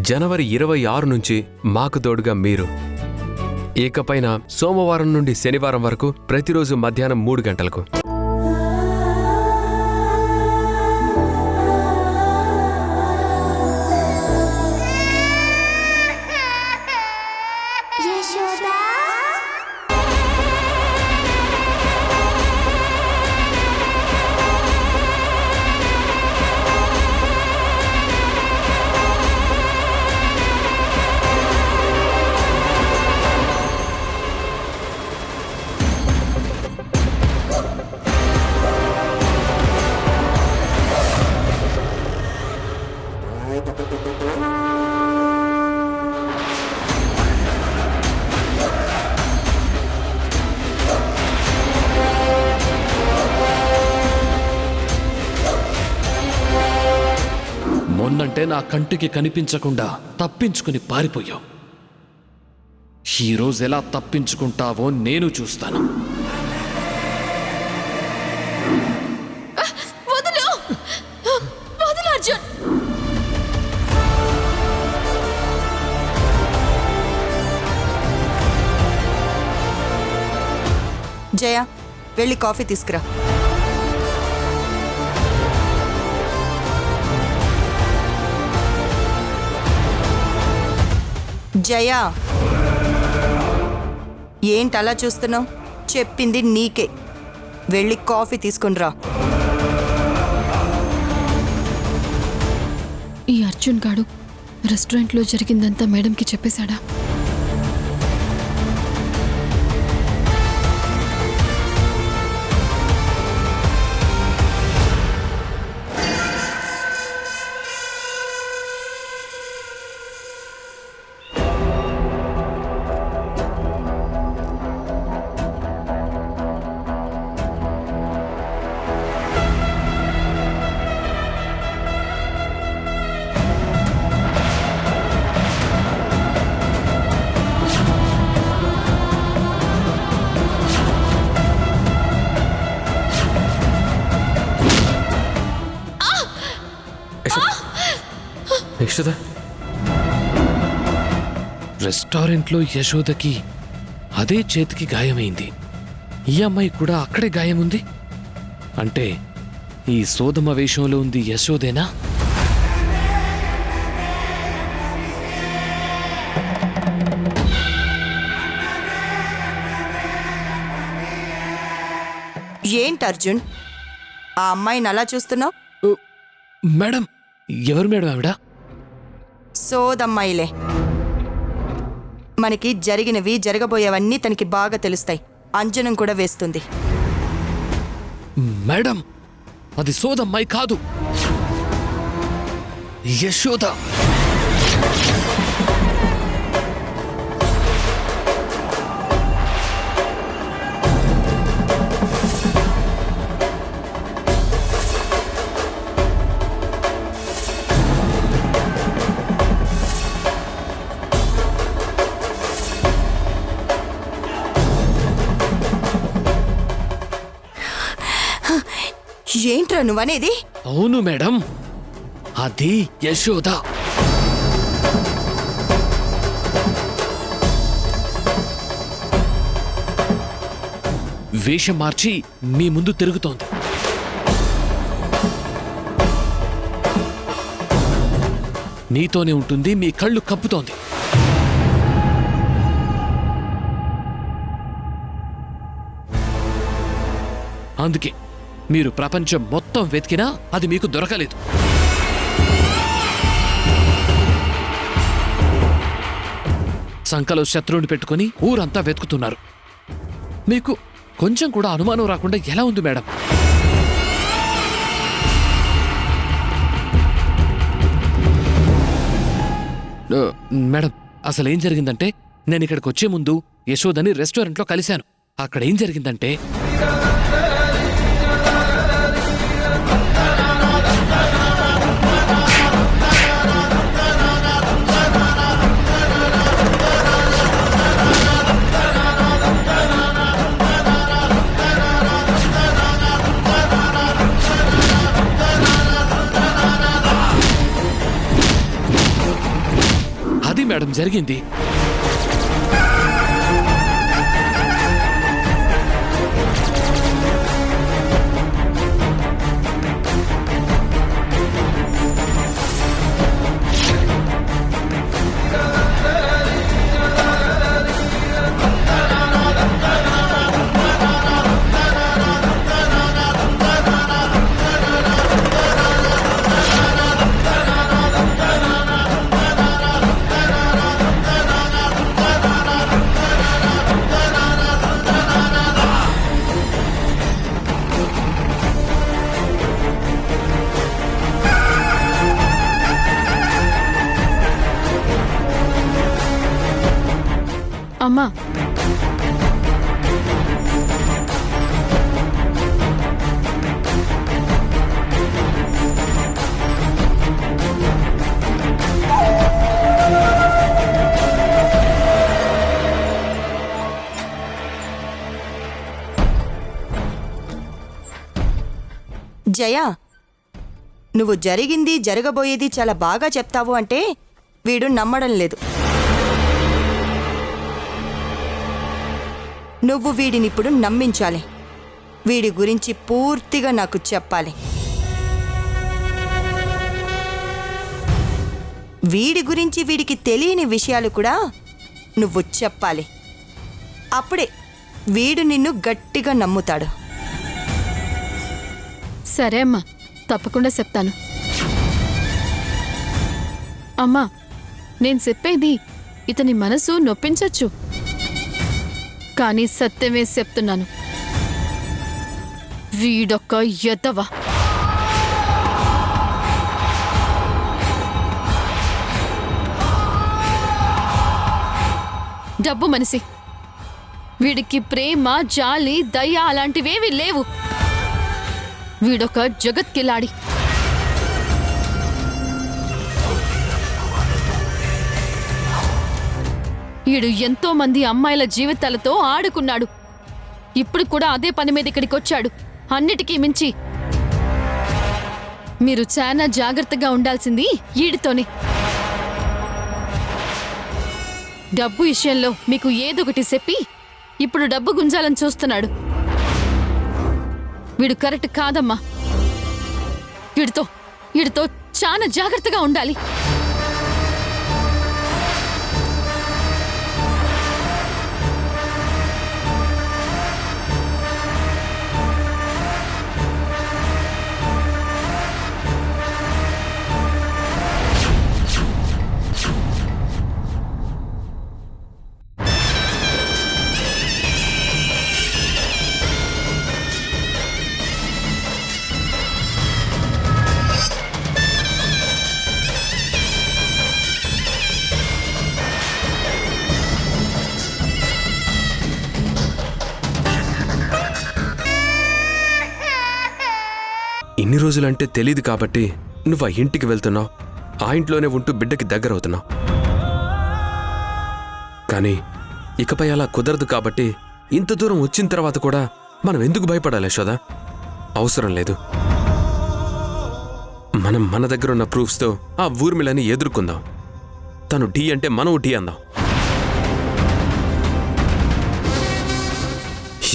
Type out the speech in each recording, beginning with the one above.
జనవరి 26 నుంచి మాకు తోడుగా మీరు. ఇకపైన సోమవారం నుండి శనివారం వరకు ప్రతిరోజు మధ్యాహ్నం 3 గంటలకు. మొన్నంటే నా కంటికి కనిపించకుండా తప్పించుకుని పారిపోయావు. ఈరోజు ఎలా తప్పించుకుంటావో నేను చూస్తాను. జయ, వెళ్ళి కాఫీ తీసుకురా. జయ, ఏంటలా చూస్తున్నావు? చెప్పింది నీకే. వెళ్ళి కాఫీ తీసుకునిరా. ఈ అర్జున్ గాడు రెస్టారెంట్లో జరిగిందంతా మేడంకి చెప్పేశాడా? యశోద, రెస్టారెంట్లో యశోదకి అదే చేతికి గాయమైంది. ఈ అమ్మాయి కూడా అక్కడే గాయముంది. అంటే ఈ సోదమ వేషంలో ఉంది యశోదేనా? ఏంటి అర్జున్, ఆ అమ్మాయిని అలా చూస్తున్నావు? మేడం, ఎవరు మేడం ఆవిడ? సోదమ్మాయిలే. మనకి జరిగినవి జరగబోయేవన్నీ తనకి బాగా తెలుస్తాయి. అంజనం కూడా వేస్తుంది. మేడం, అది సోదమ్మాయి కాదు, యశోద. ఏంట్రా నువ్వనేది? అవును మేడం, అది యశోద. వేషం మార్చి మీ ముందు తిరుగుతోంది. నీతోనే ఉంటుంది, మీ కళ్ళు కప్పుతోంది. అందుకే మీరు ప్రపంచం మొత్తం వెతికినా అది మీకు దొరకలేదు. సంకలో శత్రువుని పెట్టుకుని ఊరంతా వెతుకుతున్నారు. మీకు కొంచెం కూడా అనుమానం రాకుండా ఎలా ఉంది మేడం? మేడం, అసలేం జరిగిందంటే, నేను ఇక్కడికి వచ్చే ముందు యశోదని రెస్టారెంట్లో కలిశాను. అక్కడ ఏం జరిగిందంటే, అది మేడం జరిగింది. అమ్మా, జయ, నువ్వు జరిగింది జరగబోయేది చాలా బాగా చెప్తావు అంటే వీడు నమ్మడం లేదు. నువ్వు వీడినిప్పుడు నమ్మించాలి. వీడి గురించి పూర్తిగా నాకు చెప్పాలి. వీడి గురించి వీడికి తెలియని విషయాలు కూడా నువ్వు చెప్పాలి. అప్పుడే వీడు నిన్ను గట్టిగా నమ్ముతాడు. సరే అమ్మా, తప్పకుండా చెప్తాను. అమ్మా, నేను చెప్పేది ఇతని మనసు నొప్పించొచ్చు, కానీ సత్యమే చెప్తున్నాను. వీడొక్క ఎదవ. డబ్బు మనిషి. వీడికి ప్రేమ, జాలి, దయ అలాంటివేవి లేవు. వీడొక జగత్కిలాడి. వీడు ఎంతో మంది అమ్మాయిల జీవితాలతో ఆడుకున్నాడు. ఇప్పుడు కూడా అదే పని మీద ఇక్కడికి వచ్చాడు. అన్నిటికీ మించి మీరు చాలా జాగ్రత్తగా ఉండాల్సింది వీడితోనే. డబ్బు విషయంలో మీకు ఏదొకటి చెప్పి ఇప్పుడు డబ్బు గుంజాలని చూస్తున్నాడు. వీడు కరెక్ట్ కాదమ్మా. వీడితో చాలా జాగ్రత్తగా ఉండాలి. ఇన్ని రోజులంటే తెలీదు కాబట్టి నువ్వు ఆ ఇంటికి వెళ్తున్నావు, ఆ ఇంట్లోనే ఉంటూ బిడ్డకి దగ్గరవుతున్నావు. కానీ ఇకపై అలా కుదరదు కాబట్టి ఇంత దూరం వచ్చిన తర్వాత కూడా మనం ఎందుకు భయపడాలి యశోదా? అవసరం లేదు. మనం మన దగ్గర ఉన్న ప్రూఫ్స్తో ఆ ఊర్మిళని ఎదుర్కొందాం. తను ఢీ అంటే మనం ఢీ అందాం.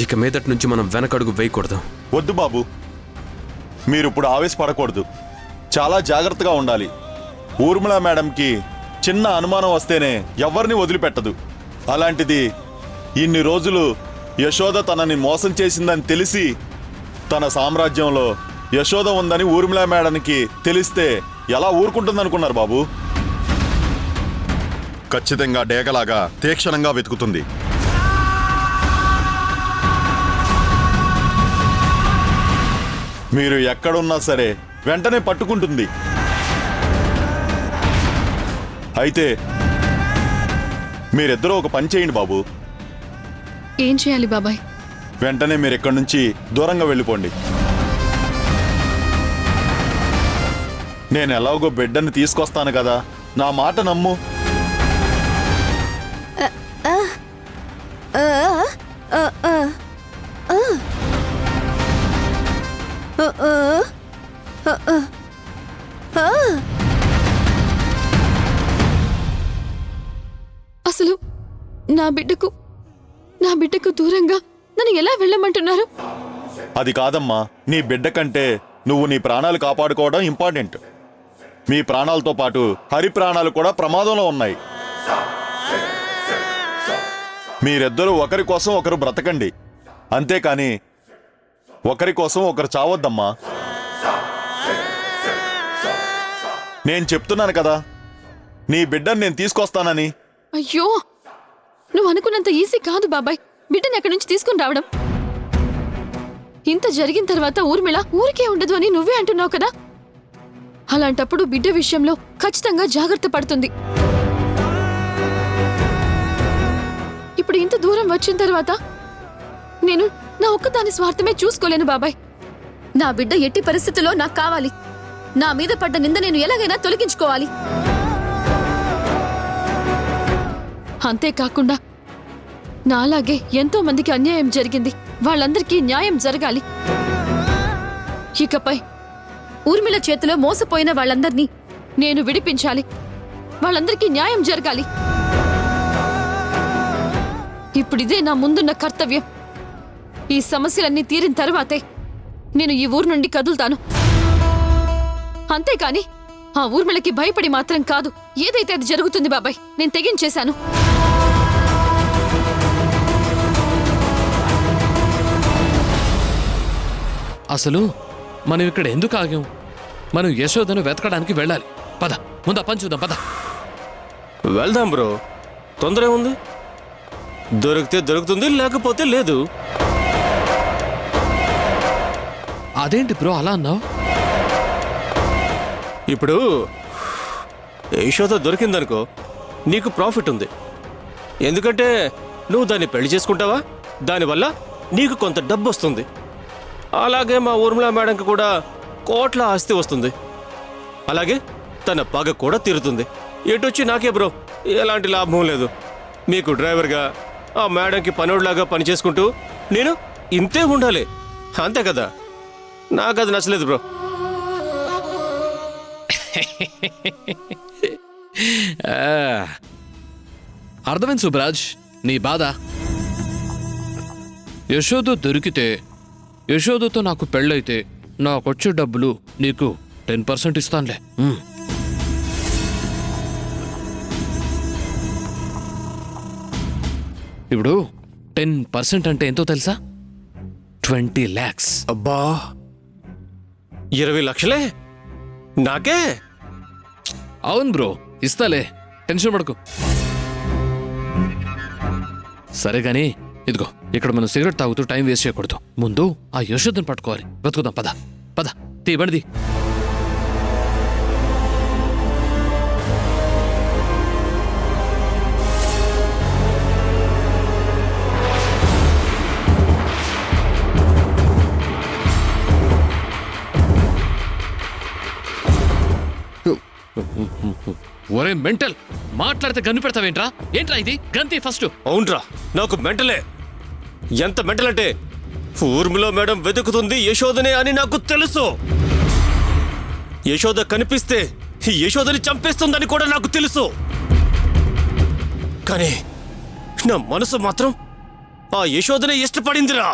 ఇక మీదటి నుంచి మనం వెనకడుగు వేయకూడదు. వద్దు బాబు, మీరు ఇప్పుడు ఆవేశపడకూడదు. చాలా జాగ్రత్తగా ఉండాలి. ఊర్మిళ మేడంకి చిన్న అనుమానం వస్తేనే ఎవరిని వదిలిపెట్టదు. అలాంటిది ఇన్ని రోజులు యశోద తనని మోసం చేసిందని తెలిసి తన సామ్రాజ్యంలో యశోద ఉందని ఊర్మిళ మేడానికి తెలిస్తే ఎలా ఊరుకుంటుందనుకున్నారు బాబు? ఖచ్చితంగా డేగలాగా తీక్షణంగా వెతుకుతుంది. మీరు ఎక్కడున్నా సరే వెంటనే పట్టుకుంటుంది. అయితే మీరిద్దరూ ఒక పని చేయండి బాబు. ఏం చేయాలి బాబాయ్? వెంటనే మీరు ఇక్కడి నుంచి దూరంగా వెళ్ళిపోండి. నేను ఎలాగో బిడ్డని తీసుకొస్తాను కదా, నా మాట నమ్ము. నా బిడ్డకు దూరంగా నన్ను ఎలా వెళ్ళమంటున్నారు? అది కాదమ్మా, నీ బిడ్డ కంటే నువ్వు నీ ప్రాణాలు కాపాడుకోవడం ఇంపార్టెంట్. మీ ప్రాణాలతో పాటు హరి ప్రాణాలు కూడా ప్రమాదంలో ఉన్నాయి. మీరిద్దరూ ఒకరి కోసం ఒకరు బ్రతకండి, అంతేకాని ఒకరి కోసం ఒకరు చావద్దమ్మా. నేను చెప్తున్నాను కదా, నీ బిడ్డను నేను తీసుకొస్తానని. అయ్యో, నువ్వు అనుకున్నంత ఈజీ కాదు బాబాయ్ బిడ్డని ఎక్కడి నుంచి తీసుకుని రావడం. ఇంత జరిగిన తర్వాత ఊర్మిళ ఊరికే ఉండదు అని నువ్వే అంటున్నావు కదా. అలాంటప్పుడు బిడ్డ విషయంలో ఖచ్చితంగా జాగ్రత్త పడుతుంది. ఇప్పుడు ఇంత దూరం వచ్చిన తర్వాత నేను నా ఒక్కదాని స్వార్థమే చూసుకోలేను బాబాయ్. నా బిడ్డ ఎట్టి పరిస్థితుల్లో నాకు కావాలి. నా మీద పడ్డ నింద నేను ఎలాగైనా తొలగించుకోవాలి. అంతేకాకుండా నాలాగే ఎంతో మందికి అన్యాయం జరిగింది, వాళ్ళందరికీ న్యాయం జరగాలి. ఇకపై ఊర్మిళ చేతిలో మోసపోయిన వాళ్ళందర్నీ నేను విడిపించాలి. వాళ్ళందరికీ న్యాయం జరగాలి. ఇప్పుడిదే నా ముందున్న కర్తవ్యం. ఈ సమస్యలన్నీ తీరిన తర్వాతే నేను ఈ ఊరు నుండి కదులుతాను. అంతేకాని ఆ ఊర్మిళకి భయపడి మాత్రం కాదు. ఏదైతే అది జరుగుతుంది బాబాయ్. నేను తెగించేశాను. అసలు మనం ఇక్కడ ఎందుకు ఆగాం? మనం యశోదను వెతకడానికి వెళ్ళాలి. పద, ముందు ఆ పని చూద్దాం. పద వెళ్దాం బ్రో, తొందర ఏముంది? దొరికితే దొరుకుతుంది, లేకపోతే లేదు. అదేంటి బ్రో అలా అన్నావు? ఇప్పుడు యశోద దొరికిందనుకో, నీకు ప్రాఫిట్ ఉంది. ఎందుకంటే నువ్వు దాన్ని పెళ్లి చేసుకుంటావా, దానివల్ల నీకు కొంత డబ్బు వస్తుంది. అలాగే మా ఊర్మిళ మేడంకి కూడా కోట్ల ఆస్తి వస్తుంది. అలాగే తన పగ కూడా తీరుతుంది. ఎటొచ్చి నాకే బ్రో ఎలాంటి లాభం లేదు. మీకు డ్రైవర్గా, ఆ మేడంకి పనోడ్లాగా పని చేసుకుంటూ నేను ఇంతే ఉండాలి. అంతే కదా, నాకు అది నచ్చలేదు బ్రో. అర్థమైంది సుబ్రాజ్ నీ బాధ. యశోద దొరికితే, యశోదతో నాకు పెళ్ళైతే నాకొచ్చే డబ్బులు నీకు 10% ఇస్తానులే. ఇప్పుడు 10% అంటే ఎంతో తెలుసా? 20 lakhs. అబ్బా, 20 లక్షలే నాకే? అవును బ్రో, ఇస్తాలే, టెన్షన్ పడకు. సరే గాని ఇదిగో, ఇక్కడ మనం సిగరెట్ తాగుతూ టైం వేస్ట్ చేయకూడదు. ముందు ఆ యశోదను పట్టుకోవాలి. బతుకుదాం. పద పద, తీబండిది. ఒరే మెంటల్, మాట్లాడితే గన్ను పెడతావేంట్రా? ఏంట్రా ఇది? గంతి ఫస్ట్. అవునరా, నాకు మెంటలే. ఎంత మెంటల్ అంటే ఊర్మిళ మేడం వెతుకుతుంది యశోదనే అని నాకు తెలుసు. యశోద కనిపిస్తే యశోదని చంపేస్తుందని కూడా నాకు తెలుసు. కానీ నా మనసు మాత్రం ఆ యశోదనే ఇష్టపడిందిరా.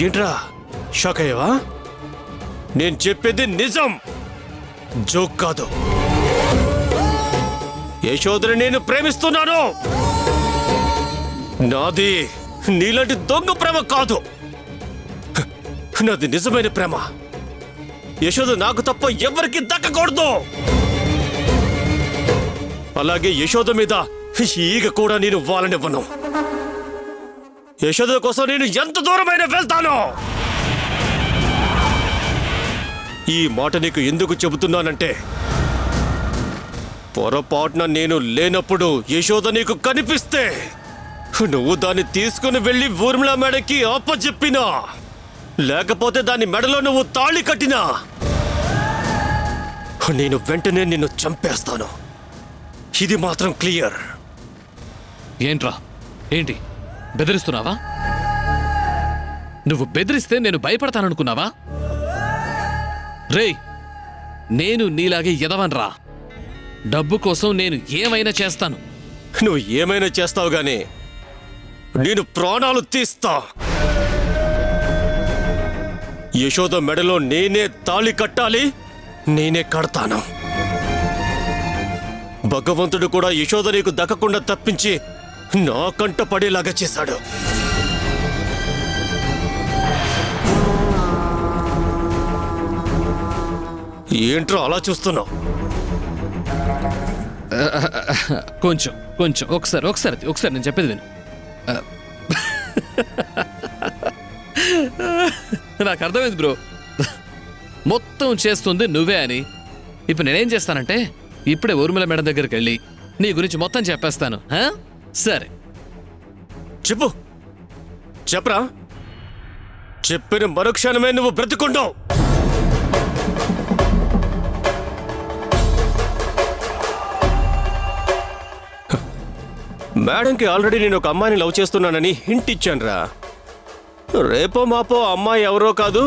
ఏంట్రా షాక్ అయ్యావా? నేను చెప్పేది నిజం, జోక్ కాదు. యశోదని నేను ప్రేమిస్తున్నాను. నాది నీలాంటి దొంగ ప్రేమ కాదు, నాది నిజమైన ప్రేమ. యశోద నాకు తప్ప ఎవరికి దక్కకూడదు. అలాగే యశోద మీద ఈగ కూడా నేను వాలనివ్వను. యశోద కోసం నేను ఎంత దూరమైనా వెళ్తాను. ఈ మాట నీకు ఎందుకు చెబుతున్నానంటే, పొరపాటున నేను లేనప్పుడు యశోద నీకు కనిపిస్తే నువ్వు దాన్ని తీసుకుని వెళ్ళి ఊర్మిళ మెడకి అప్పచెప్పినా, లేకపోతే దాని మెడలో నువ్వు తాళి కట్టినా, నేను వెంటనే నిన్ను చంపేస్తాను. ఇది మాత్రం క్లియర్. ఏంట్రా, ఏంటి బెదిరిస్తున్నావా? నువ్వు బెదిరిస్తే నేను భయపడతాననుకున్నావా? రేయ్, నేను నీలాగే ఎదవన్రా. డబ్బు కోసం నేను ఏమైనా చేస్తాను. నువ్వు ఏమైనా చేస్తావు గాని నేను ప్రాణాలు తీస్తా. యశోద మెడలో నేనే తాళి కట్టాలి, నేనే కడతాను. భగవంతుడు కూడా యశోద నీకు దక్కకుండా తప్పించి నా కంట పడేలాగా చేశాడు. ఏంట్రా అలా చూస్తున్నావు? కొంచెం కొంచెం ఒకసారి నేను చెప్పేది విను. నాకు అర్థమైంది బ్రో, మొత్తం చేస్తుంది నువ్వే అని. ఇప్పుడు నేనేం చేస్తానంటే ఇప్పుడే ఊర్మిళ మేడం దగ్గరికి వెళ్ళి నీ గురించి మొత్తం చెప్పేస్తాను. సరే చెప్పు, చెప్పరా. చెప్పిన మరుక్షణమే నువ్వు బ్రతుకుంటావు. మేడంకి ఆల్రెడీ నేను ఒక అమ్మాయిని లవ్ చేస్తున్నానని హింట్ ఇచ్చానురా. రేపో మాపో అమ్మాయి ఎవరో కాదు,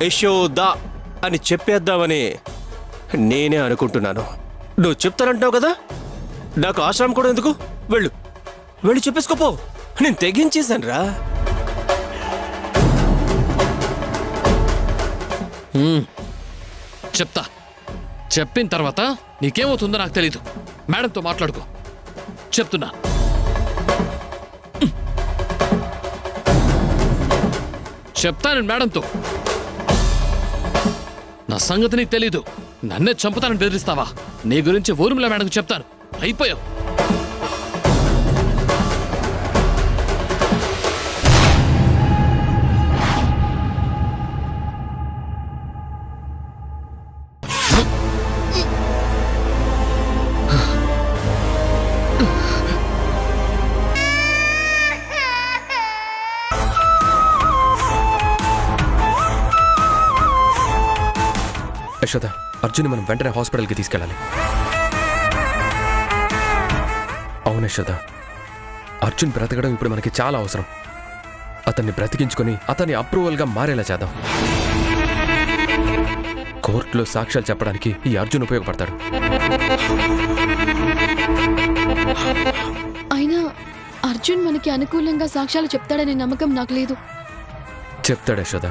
యశోద అని చెప్పేద్దామని నేనే అనుకుంటున్నాను. నువ్వు చెప్తానంటావు కదా, నాకు ఆశ్రమం కూడా ఎందుకు, వెళ్ళు వెళ్ళి చెప్పేసుకోపో. నేను తెగించేశానురా. చెప్తా. చెప్పిన తర్వాత నీకేమవుతుందో నాకు తెలీదు. మేడంతో మాట్లాడుకో, చెప్తున్నా. చెప్తాను మేడంతో. నా సంగతి నీకు తెలీదు. నన్నే చంపుతానని బెదిరిస్తావా? నీ గురించి ఊర్మిళ మేడంకు చెప్తాను. అయిపోయావు. యశోద, అర్జున్ మనం వెంటనే హాస్పిటల్కి తీసుకెళ్ళాలి. అవును యశోద, అర్జున్ బ్రతకడం ఇప్పుడు మనకి చాలా అవసరం. అతన్ని బ్రతికించుకొని అతన్ని అప్రూవల్గా మారేలా చేద్దాం. కోర్టులో సాక్ష్యాలు చెప్పడానికి ఈ అర్జున్ ఉపయోగపడతాడు. అయినా అర్జున్ మనకి అనుకూలంగా సాక్ష్యాలు చెప్తాడనే నమ్మకం నాకు లేదు. చెప్తాడు యశోద.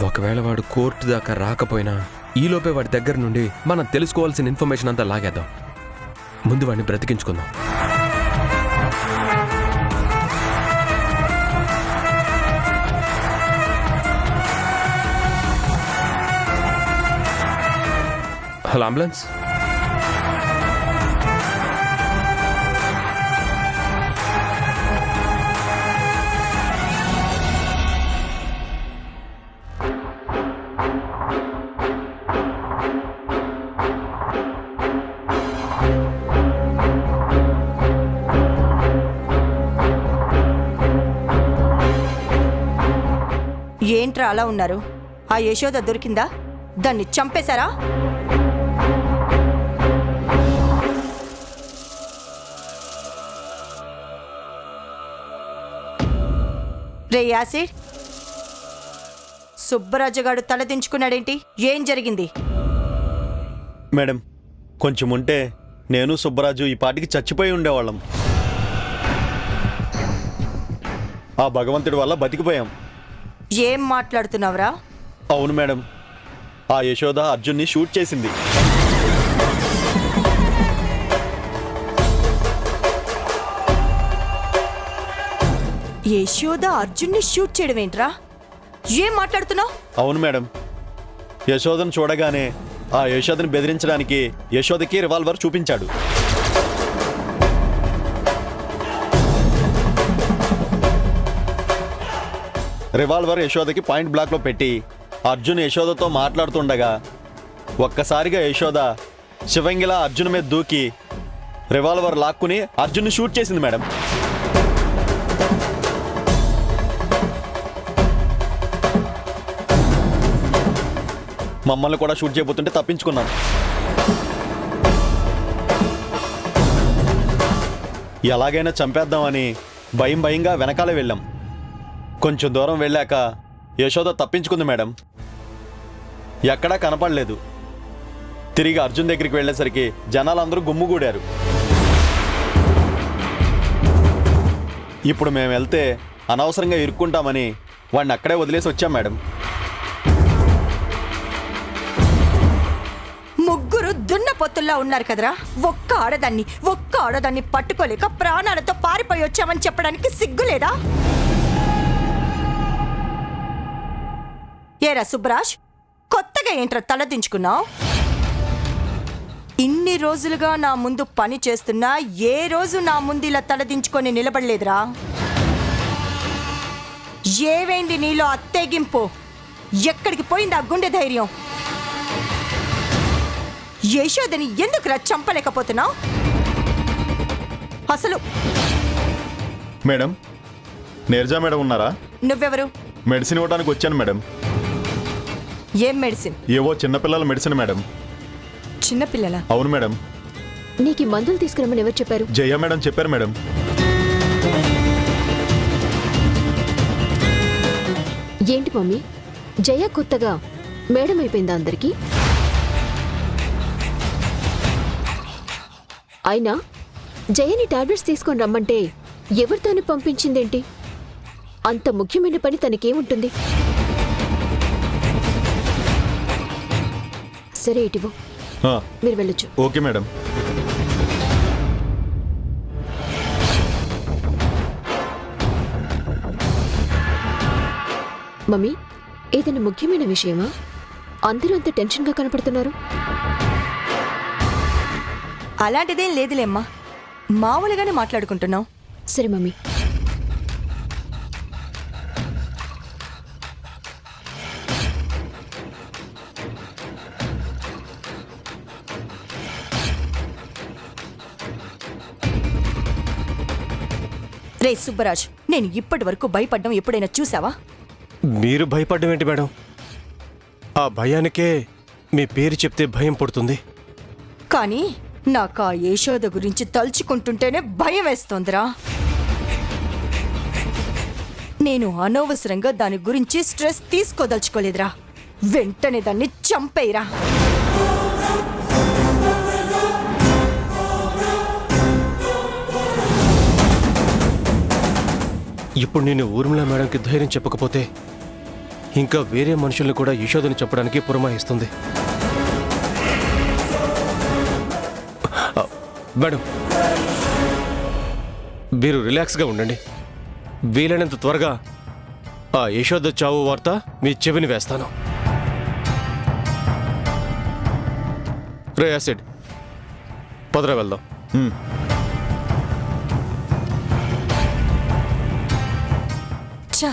ఒకవేళ వాడు కోర్టు దాకా రాకపోయినా ఈలోపే వాడి దగ్గర నుండి మనం తెలుసుకోవాల్సిన ఇన్ఫర్మేషన్ అంతా లాగేద్దాం. ముందు వాడిని బ్రతికించుకుందాం. Hello, ambulance. ఏంట్రా అలా ఉన్నారు? ఆ యశోద దొరికిందా? దాన్ని చంపేశారా? రే యాసిడ్, సుబ్బరాజుగాడు తలదించుకున్నాడేంటి? ఏం జరిగింది? మేడం, కొంచెం ఉంటే నేను సుబ్బరాజు ఈ పాటికి చచ్చిపోయి ఉండేవాళ్ళం. ఆ భగవంతుడి వల్ల బతికిపోయాం. ఏం మాట్లాడుతున్నావురా? అవును మేడం, ఆ యశోద అర్జున్ని షూట్ చేసింది. యశోద అర్జున్ని షూట్ చేయడం ఏంట్రా? ఏం మాట్లాడుతున్నావు? అవును మేడం, యశోదను చూడగానే ఆ యశోదని బెదిరించడానికి యశోదకి రివాల్వర్ చూపించాడు. రివాల్వర్ యశోదకి పాయింట్ బ్లాక్లో పెట్టి అర్జున్ యశోదతో మాట్లాడుతుండగా ఒక్కసారిగా యశోద శివంగిలా అర్జున్ మీద దూకి రివాల్వర్ లాక్కుని అర్జున్ని షూట్ చేసింది మేడం. మమ్మల్ని కూడా షూట్ చేయబోతుంటే తప్పించుకున్నాం. ఎలాగైనా చంపేద్దామని భయంగా వెనకాలే వెళ్ళాం. కొంచెం దూరం వెళ్ళాక యశోద తప్పించుకుంది మేడం. ఎక్కడా కనపడలేదు. తిరిగి అర్జున్ దగ్గరికి వెళ్ళేసరికి జనాలందరూ గుమ్ముగూడారు. ఇప్పుడు మేము వెళ్తే అనవసరంగా ఇరుక్కుంటామని వాడిని అక్కడే వదిలేసి వచ్చాం మేడం. ముగ్గురు దున్నపోతుల్లా ఉన్నారు కదరా. ఒక్క ఆడదాన్ని పట్టుకోలేక ప్రాణాలతో పారిపోయి వచ్చామని చెప్పడానికి సిగ్గులేదా? ఏరా సుబ్బరాజ్, కొత్తగా ఏంట్రా తలదించుకున్నావు? ఇన్ని రోజులుగా నా ముందు పని చేస్తున్నా ఏ రోజు నా ముందు ఇలా తలదించుకొని నిలబడలేదురా. ఏవైంది నీలో అత్తేగింపు? ఎక్కడికి పోయింది ఆ గుండె ధైర్యం? యశోదని ఎందుకురా చంపలేకపోతున్నావు? అసలు మేడం, నీరజా మేడం ఉన్నారా? నువ్వెవరు? మెడిసిన్ ఇవ్వడానికి వచ్చాను మేడం. ఏం మెడిసిన్? ఏవో చిన్నపిల్లల మెడిసిన్ మేడం. చిన్నపిల్లల? అవును మేడం. నీకు మందులు తీసుకురమ్మని ఎవరు చెప్పారు? జయ మేడం చెప్పారు మేడం. ఏంటి మమ్మీ, జయ కొత్తగా మేడం అయిపోయిందా అందరికీ? అయినా జయని టాబ్లెట్స్ తీసుకొని రమ్మంటే ఎవరితోనే పంపించిందేంటి? అంత ముఖ్యమైన పని తనకేముంటుంది? సరే ఇటివో, ఆ, మీరు వెళ్ళొచ్చు. Okay madam. మమ్మీ, ఏదైనా ముఖ్యమైన విషయమా? అందరూ అంత టెన్షన్గా కనపడుతున్నారు. అలాంటిదేం లేదులేమ్మా, మామూలుగానే మాట్లాడుకుంటున్నాం. సరే మమ్మీ. రే సుబ్బరాజ్, నేను ఇప్పటి వరకు భయపడ్డం ఎప్పుడైనా చూసావా? మీరు భయపడ్డం ఏంటి మేడం? ఆ భయానికే మీ పేరు చెప్తే భయం పుడుతుంది. కానీ నాకు ఆ యశోద గురించి తలుచుకుంటుంటేనే భయం వేస్తోందిరా. నేను అనవసరంగా దాని గురించి స్ట్రెస్ తీసుకోదలుచుకోలేదురా. వెంటనే దాన్ని చంపేయరా. ఇప్పుడు నేను ఊర్మిళ మేడంకి ధైర్యం చెప్పకపోతే ఇంకా వేరే మనుషుల్ని కూడా యశోదని చెప్పడానికి పురమాయిస్తుంది. మేడం, మీరు రిలాక్స్గా ఉండండి. వీలైనంత త్వరగా ఆ యశోద చావు వార్త మీ చెవిని వేస్తాను. రే యాసిడ్, పదరా వెళ్దాం. ఛా,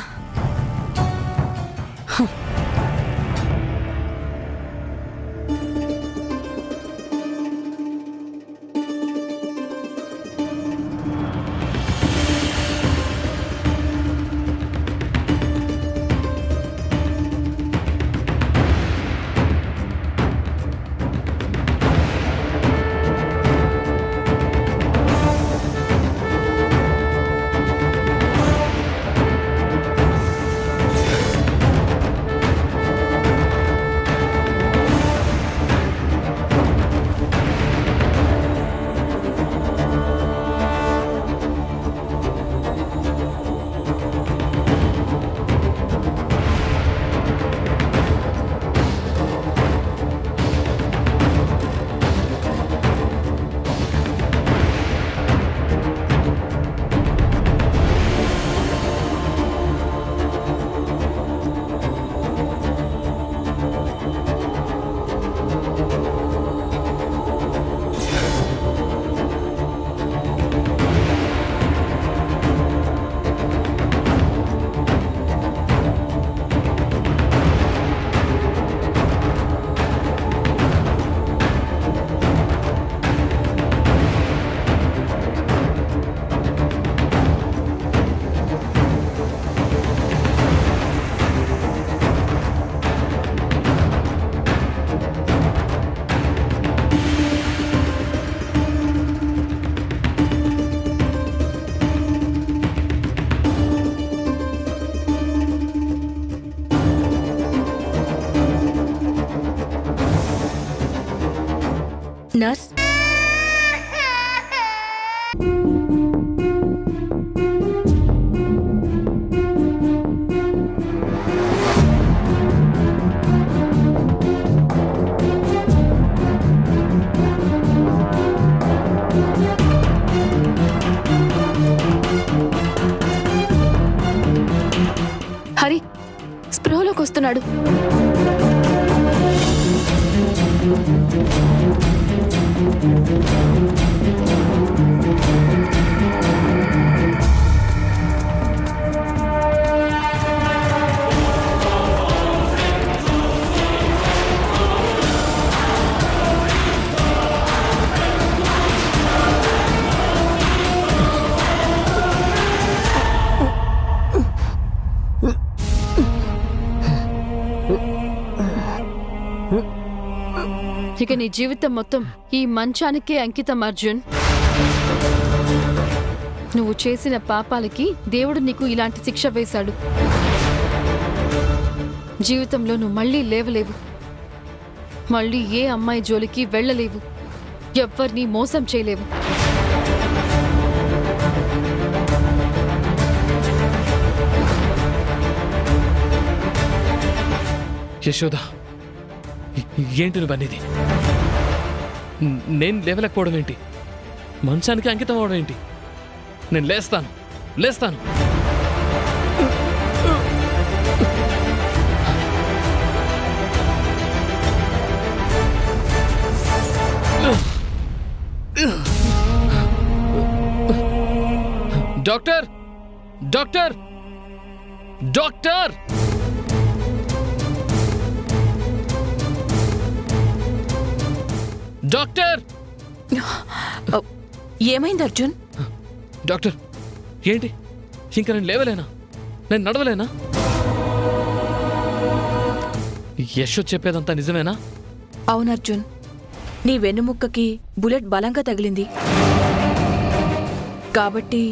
నర్స్ హరి స్పృహలోకి వస్తున్నాడు. ఇక నీ జీవితం మొత్తం ఈ మంచానికే అంకితం అర్జున్. నువ్వు చేసిన పాపాలకి దేవుడు నీకు ఇలాంటి శిక్ష వేశాడు. జీవితంలో నువ్వు మళ్ళీ లేవలేవు, మళ్ళీ ఏ అమ్మాయి జోలికి వెళ్ళలేవు, ఎవ్వరినీ మోసం చేయలేవు. యశోద, ఏంటి నువ్వనేది? నేను లేవలేకపోవడం ఏంటి? మంచానికి అంకితం అవడం ఏంటి? నేను లేస్తాను, లేస్తాను. Doctor, doctor, doctor! డాక్టర్! ఏమైంది అర్జున్? డాక్టర్, ఏంటి ఇంకా నేను లేవలేనా? నేను నడవలేనా? యశోద్ చెప్పేదంతా నిజమేనా? అవును అర్జున్, నీ వెన్నుముక్కకి బుల్లెట్ బలంగా తగిలింది కాబట్టి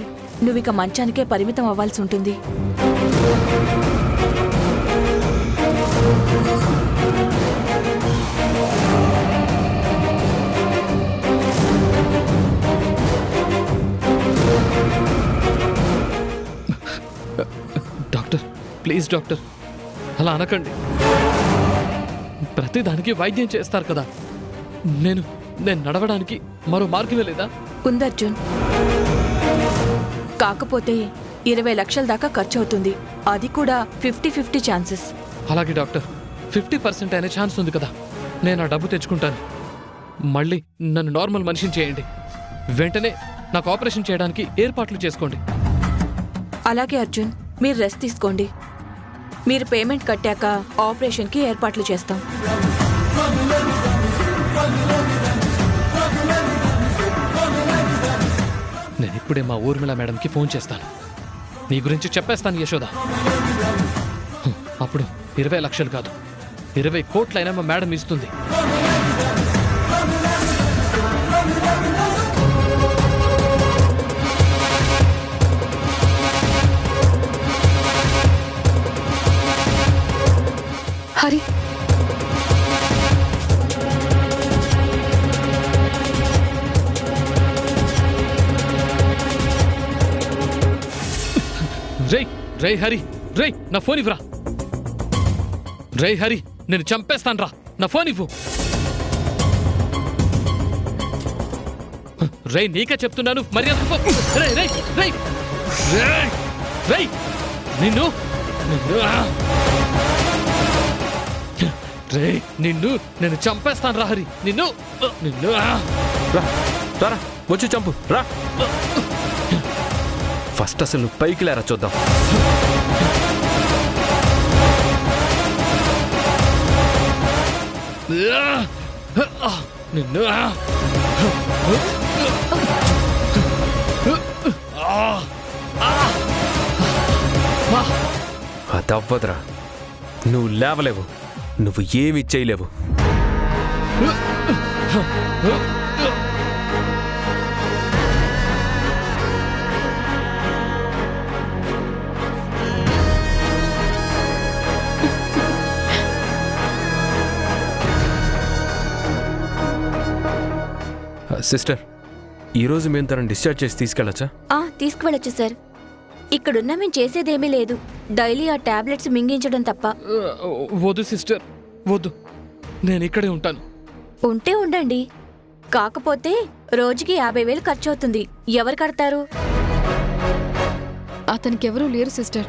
నువ్విక మంచానికే పరిమితం అవ్వాల్సి ఉంటుంది. డాక్టర్, ప్లీజ్ డాక్టర్, అలా అనకండి. ప్రతిదానికి వైద్యం చేస్తారు కదా. నేను నడవడానికి మరో మార్గమే లేదా? ఉందర్జున్, కాకపోతే 20 లక్షల దాకా ఖర్చు అవుతుంది. అది కూడా 50-50 ఛాన్సెస్. అలాగే డాక్టర్, 50% అనే ఛాన్స్ ఉంది కదా. నేను ఆ డబ్బు తెచ్చుకుంటాను. మళ్ళీ నన్ను నార్మల్ మనిషిని చేయండి. వెంటనే నాకు ఆపరేషన్ చేయడానికి ఏర్పాట్లు చేసుకోండి. అలాగే అర్జున్, మీరు రెస్ట్ తీసుకోండి. మీరు పేమెంట్ కట్టాక ఆపరేషన్కి ఏర్పాట్లు చేస్తాం. నేను ఇప్పుడే మా ఊర్మిళ మేడంకి ఫోన్ చేస్తాను. నీ గురించి చెప్పేస్తాను యశోద. అప్పుడు 20 లక్షలు కాదు, 20 కోట్లైనా మా మేడం ఇస్తుంది. హరి, రే హరి, రే నా ఫోన్ ఇవ్వరా. రే హరి, నేను చంపేస్తాను రా, నా ఫోన్ ఇవ్వు. రే నీకే చెప్తున్నాను, మర్యాద రే రే రే రే నిన్ను రే నిన్ను నేను చంపేస్తాను రా హరి, నిన్ను రారా, వచ్చి చంపు రా. ఫస్ట్ అసలు నువ్వు పైకి లేరా చూద్దాం. నిన్ను అదవ్వదురా, నువ్వు లేవలేవు, నువ్వు ఏమి చేయలేవు. సిస్టర్, ఈరోజు మేము తనని డిశ్చార్జ్ చేసి తీసుకెళ్ళచ్చా? తీసుకువెళ్ళొచ్చు సార్. ఇక్కడున్న మేము చేసేదేమీ లేదు, డైలీ ఆ టాబ్లెట్స్ మింగించడం తప్ప. వద్దు సిస్టర్, వద్దు, నేను ఇక్కడే ఉంటాను. ఉంటే ఉండండి, కాకపోతే రోజుకి 50,000 ఖర్చు అవుతుంది. ఎవరు కడతారు? అతనికి ఎవరూ లేరు సిస్టర్.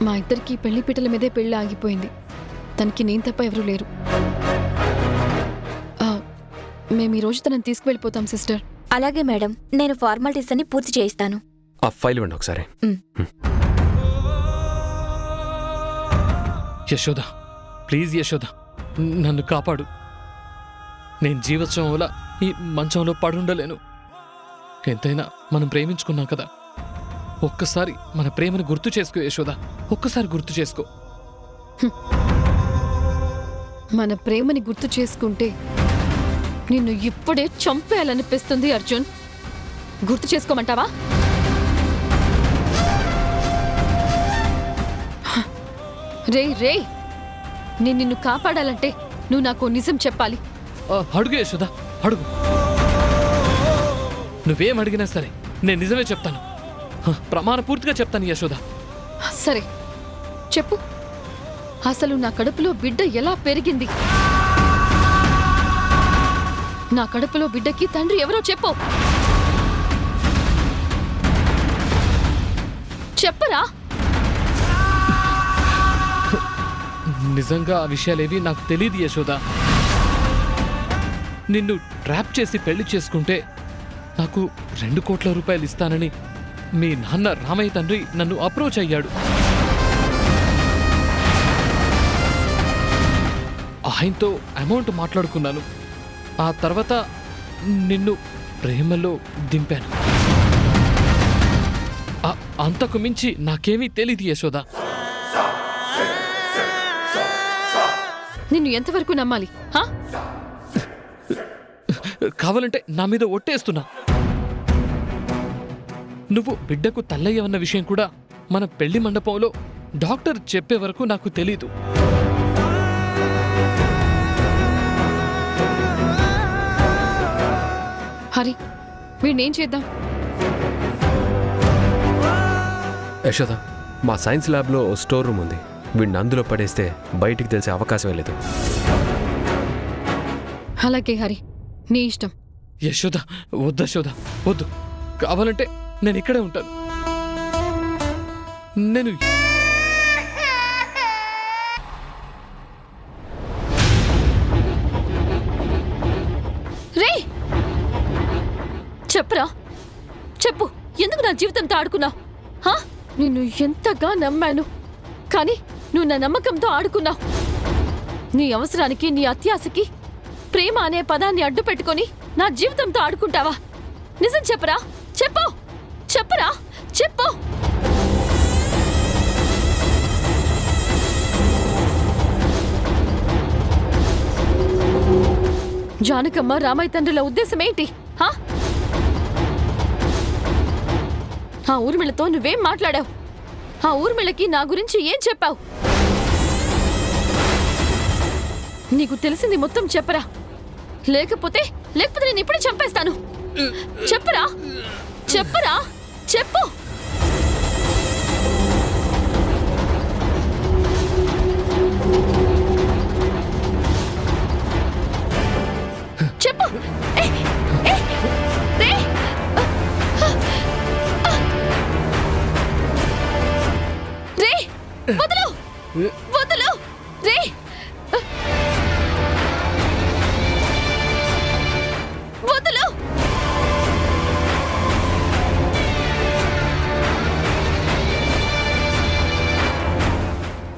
మా ఇద్దరికి పెళ్లి పీటల మీదే పెళ్లి ఆగిపోయింది. తనకి నేను తప్ప ఎవరూ లేరు. మేము ఈరోజు తనని తీసుకువెళ్ళిపోతాం సిస్టర్. అలాగే మేడం, నేను ఫార్మాలిటీస్ అన్ని పూర్తి చేయిస్తాను. ఆ ఫైల్ ఇవ్వండి ఒకసారి. యశోద, ప్లీజ్ యశోద, నన్ను కాపాడు. నేను జీవోత్సవంలా ఈ మంచంలో పడుండలేను. ఎంతైనా మనం ప్రేమించుకున్నాం కదా, ఒక్కసారి మన ప్రేమను గుర్తు చేసుకో యశోద, ఒక్కసారి గుర్తు చేసుకో. మన ప్రేమని గుర్తు చేసుకుంటే నిన్ను ఇప్పుడే చంపేయాలనిపిస్తుంది అర్జున్. గుర్తు చేసుకోమంటావా? రే నేను నిన్ను కాపాడాలంటే నువ్వు నాకు నిజం చెప్పాలి. అడుగు యశోద, అడుగు. నువ్వేం అడిగినా సరే నేను నిజమే చెప్తాను. ప్రమాణపూర్తిగా చెప్తాను యశోద. సరే చెప్పు, అసలు నా కడుపులో బిడ్డ ఎలా పెరిగింది? నా కడుపులో బిడ్డకి తండ్రి ఎవరో చెప్పు. చెప్పరా? నిజంగా ఆ విషయాలేవి నాకు తెలియదు యశోద. నిన్ను ట్రాప్ చేసి పెళ్లి చేసుకుంటే నాకు 2 కోట్ల రూపాయలు ఇస్తానని మీ నాన్న రామయ్య తండ్రి నన్ను అప్రోచ్ అయ్యాడు. ఆయనతో అమౌంట్ మాట్లాడుకున్నాను. ఆ తర్వాత నిన్ను ప్రేమలో దింపాను. అంతకు మించి నాకేమీ తెలీదు యశోద. నిన్ను ఎంతవరకు నమ్మాలి? కావాలంటే నా మీద ఒట్టేస్తున్నా. నువ్వు బిడ్డకు తల్లయ్యవన్న విషయం కూడా మన పెళ్లి మండపంలో డాక్టర్ చెప్పే వరకు నాకు తెలీదు. హరి, వీడినేం చేద్దాం? యశోద, మా సైన్స్ ల్యాబ్లో స్టోర్ రూమ్ ఉంది. వీడిని అందులో పడేస్తే బయటికి తెలిసే అవకాశమే లేదు. అలాగే హరి, నీ ఇష్టం. యశోద, వద్దు యశోద, వద్దు. కావాలంటే నేను ఇక్కడే ఉంటాను. నేను రే చెప్పురా, చెప్పు, ఎందుకు నా జీవితంతో ఆడుకున్నావు? నిన్ను ఎంతగా నమ్మాను, కానీ నువ్వు నా నమ్మకంతో ఆడుకున్నావు. నీ అవసరానికి, నీ అత్యాశకి ప్రేమ అనే పదాన్ని అడ్డు పెట్టుకొని నా జీవితంతో ఆడుకుంటావా? నిజం చెప్పరా, చెప్పు, చెప్పురా, చెప్పు. జానకమ్మ రామయ్య తండ్రుల ఉద్దేశం ఏంటి? ఆ ఊర్మిళతో నువ్వేం మాట్లాడావు? ఆ ఊర్మిళకి నా గురించి ఏం చెప్పావు? నీకు తెలిసింది మొత్తం చెప్పరా, లేకపోతే నేను ఇప్పుడే చంపేస్తాను. చెప్పరా, చెప్పరా, చెప్పు. చెప్పు. రే వదలు, వదలు రే. వదలు.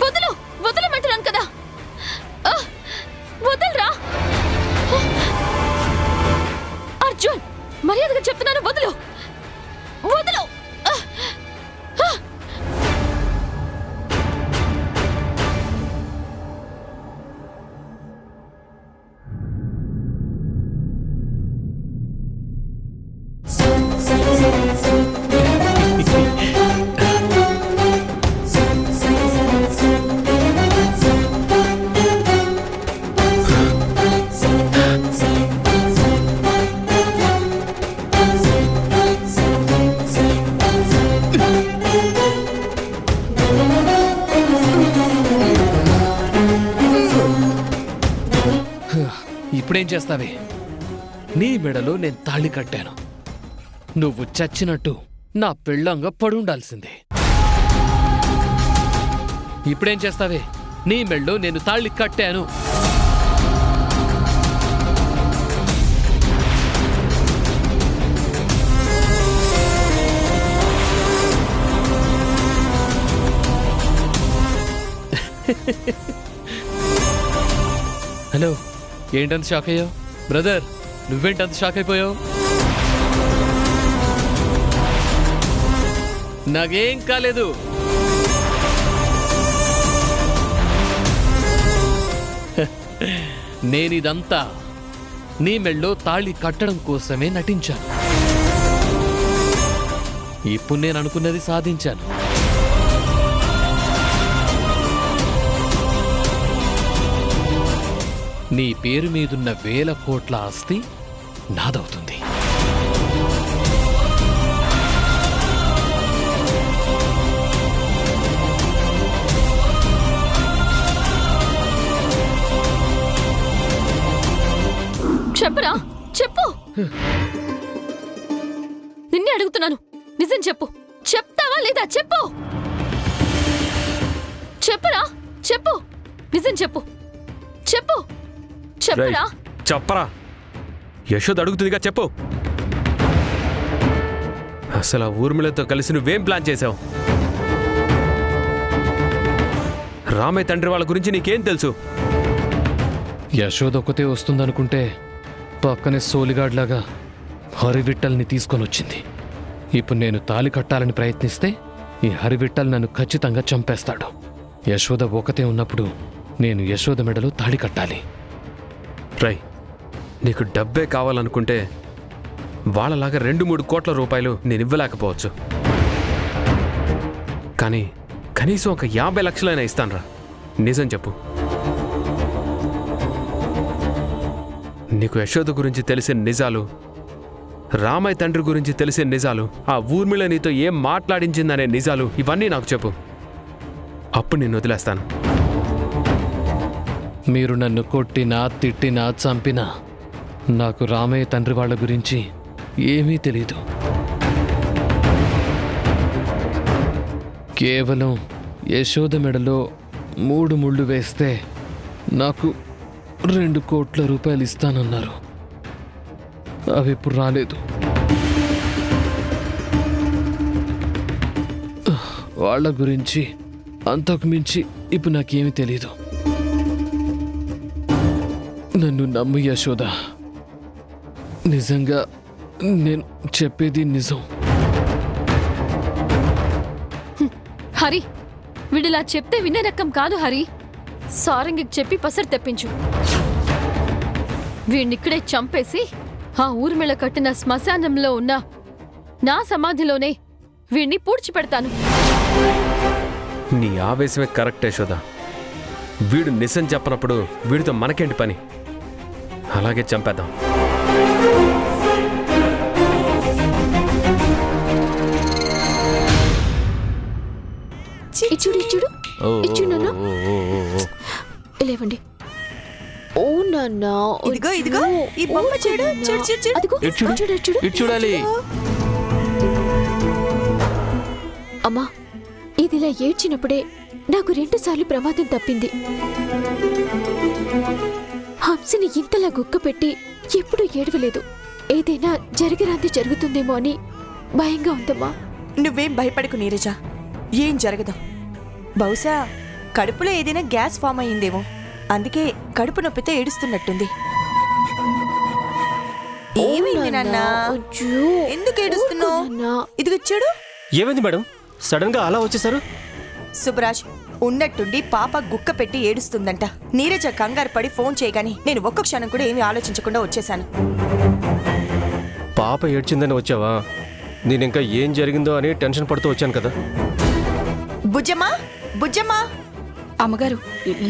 వదలు, వదలమంటున్నాను కదా. వదలరా అర్జున్, మర్యాదగా చెప్తున్నాను, వదలు, వదలు. ఇప్పుడేం చేస్తావే? నీ మెడలో నేను తాళి కట్టాను. నువ్వు చచ్చినట్టు నా పెళ్ళంగా పడుండాల్సిందే. ఇప్పుడేం చేస్తావే? నీ మెడలో నేను తాళి కట్టాను. హలో, ఏంటంత షాక్ అయ్యావు? బ్రదర్, నువ్వేంటంత షాక్ అయిపోయావు? నాకేం కాలేదు. నేనిదంతా నీ మెళ్ళో తాళి కట్టడం కోసమే నటించాను. ఇప్పుడు నేను అనుకున్నది సాధించాను. నీ పేరు మీదున్న 1000 కోట్ల ఆస్తి నాదవుతుంది. చెప్పరా, చెప్పు. నిన్నే అడుగుతున్నాను, నిజం చెప్పు. చెప్తావా లేదా? చెప్పు. చెప్పరా, చెప్పు. నిజం చెప్పు. చెప్పు. చెప్పరా. చెప్పరా. యశోద అడుగుతుందిగా, చెప్పు. అసలు ఆ ఊర్మిళతో కలిసి నువ్వేం ప్లాన్ చేశావు? రామయ్య తండ్రి వాళ్ళ గురించి నీకేం తెలుసు? యశోద ఒక్కతే వస్తుందనుకుంటే పక్కనే సోలిగాడ్లాగా హరివిట్టల్ని తీసుకొని వచ్చింది. ఇప్పుడు నేను తాలి కట్టాలని ప్రయత్నిస్తే ఈ హరివిట్టల్ నన్ను ఖచ్చితంగా చంపేస్తాడు. యశోద ఒకతే ఉన్నప్పుడు నేను యశోద మెడలో తాళి కట్టాలి. రై, నీకు డబ్బే కావాలనుకుంటే వాళ్ళలాగా 2-3 కోట్ల రూపాయలు నేను ఇవ్వలేకపోవచ్చు. కానీ కనీసం ఒక 50 లక్షలైనా ఇస్తానురా. నిజం చెప్పు. నీకు యశోద గురించి తెలిసిన నిజాలు, రామయ్య తండ్రి గురించి తెలిసిన నిజాలు, ఆ ఊర్మిళ నీతో ఏం మాట్లాడించిందనే నిజాలు, ఇవన్నీ నాకు చెప్పు. అప్పుడు నేను వదిలేస్తాను. మీరు నన్ను కొట్టినా, తిట్టినా, చంపినా నాకు రామయ్య తండ్రి వాళ్ళ గురించి ఏమీ తెలీదు. కేవలం యశోద మెడలో 3 ముళ్ళు వేస్తే నాకు 2 కోట్ల రూపాయలు ఇస్తానన్నారు. అవి ఇప్పుడు రాలేదు. వాళ్ళ గురించి అంతకు మించి ఇప్పుడు నాకేమీ తెలీదు. నన్ను నమ్ము యశోద. నిజంగా నేను చెప్పేది నిజం. హరి, వీడిలా చెప్తే వినే రకం కాదు హరి. సారంగికి చెప్పి పసరు తెప్పించు. వీడినిక్కడే చంపేసి ఆ ఊర్మిళ కట్టిన శ్మశానంలో ఉన్న నా సమాధిలోనే వీడిని పూడ్చిపెడతాను. నీ ఆవేశమే కరెక్ట్ యశోద. వీడు నిజం చెప్పనప్పుడు వీడితో మనకేంటి పని? అలాగే చంపేద్దాం. ఇచ్చుడు ఇచ్చుడు ఇచ్చుడు లేవండి. ఓ నాన్న, ఇదిగో ఇదిగో ఈ బొమ్మ చూడు. చూడు చూడు చూడు. అదిగో, చూడు చూడు. ఇటు చూడాలి. అమ్మా, ఇదిలా ఏడ్చినప్పుడే నాకు 2 సార్లు ప్రమాదం తప్పింది. హంసని ఇంతలా గుక్క పెట్టి ఎప్పుడూ ఏడవలేదు. ఏదైనా జరగరాంది జరుగుతుందేమో అని భయంగా ఉందమ్మా. నువ్వేం భయపడకు నీరజ, ఏం జరగదు. బహుశా కడుపులో ఏదైనా గ్యాస్ ఫామ్ అయ్యిందేమో, అందుకే కడుపు నొప్పితో ఏడుస్తున్నట్టుంది. ఏమైంది నాన్న? ఎందుకు ఏడుస్తున్నావు? ఇదిగో చూడు. ఏమైంది మేడం? సడన్ గా అలా వచ్చేసారు? సుబ్రాజ్, ఉన్నట్టుండి పాప గుక్క పెట్టి ఏడుస్తుందంట. నీరజ కంగారు పడి ఫోన్ చేయగాని నేను ఒక్క క్షణం కూడా ఏమీ ఆలోచించకుండా వచ్చేశాను. పాప ఏడ్చిందని వచ్చావా? నేను ఇంకా ఏం జరిగిందో అని టెన్షన్ పడుతూ వచ్చాను కదా. బుజ్జమ్మా, బుజ్జమ్మా. అమ్మగారు,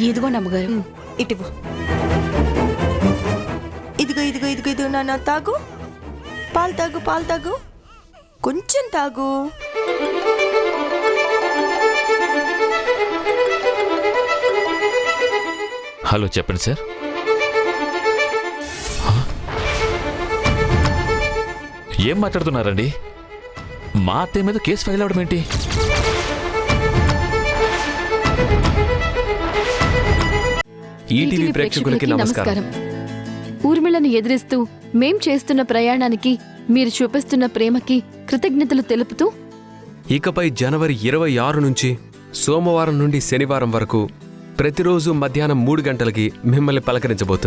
ఇదిగోండి అమ్మగారు. ఇటువు. ఇదిగో ఇదిగో ఇదిగో ఇదిగో నాన్న, తాగు. పాలు తాగు, పాలు తాగు. కొంచెం తాగు. హలో, చెప్పండి సార్. ఏం మాట్లాడుతున్నారండి? మా అత్తయ్య మీద కేసు ఫైల్ అవడం ఏంటి? ఈటీవీ ప్రేక్షకులకి నమస్కారం. ఊర్మిళను ఎదిరిస్తూ మేం చేస్తున్న ప్రయాణానికి మీరు చూపిస్తున్న ప్రేమకి కృతజ్ఞతలు తెలుపుతూ ఇకపై జనవరి 26 నుంచి సోమవారం నుండి శనివారం వరకు ప్రతిరోజు మధ్యాహ్నం 3 గంటలకి మిమ్మల్ని పలకరించబోతుంది.